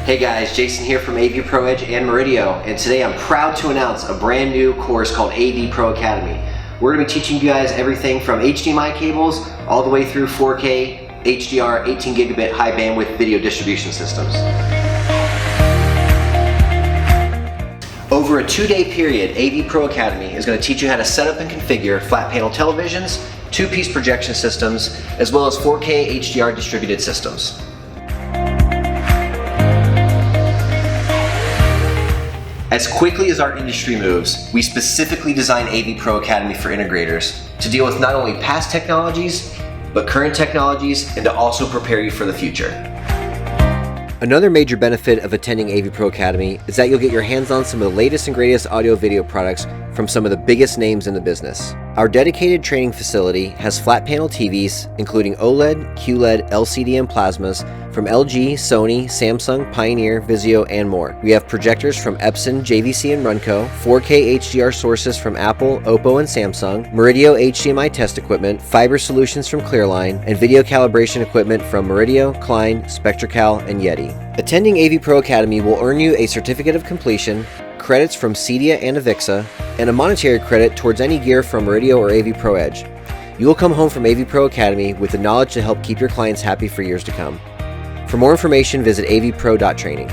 Hey guys, Jason here from AVPro Edge and Meridio, and today I'm proud to announce a brand new course called AVPro Academy. We're going to be teaching you guys everything from HDMI cables all the way through 4K, HDR, 18 gigabit high bandwidth video distribution systems. Over a 2-day period, AVPro Academy is going to teach you how to set up and configure flat panel televisions, 2-piece projection systems, as well as 4K HDR distributed systems. As quickly as our industry moves, we specifically designed AVPro Academy for integrators to deal with not only past technologies, but current technologies, and to also prepare you for the future. Another major benefit of attending AVPro Academy is that you'll get your hands on some of the latest and greatest audio-video products from some of the biggest names in the business. Our dedicated training facility has flat panel TVs, including OLED, QLED, LCD, and plasmas from LG, Sony, Samsung, Pioneer, Vizio, and more. We have projectors from Epson, JVC, and Runco, 4K HDR sources from Apple, Oppo, and Samsung, Meridio HDMI test equipment, fiber solutions from Clearline, and video calibration equipment from Meridio, Klein, Spectracal, and Yeti. Attending AVPro Academy will earn you a certificate of completion, credits from Cedia and Avixa, and a monetary credit towards any gear from Meridio or AVPro Edge. You will come home from AVPro Academy with the knowledge to help keep your clients happy for years to come. For more information, visit avpro.training.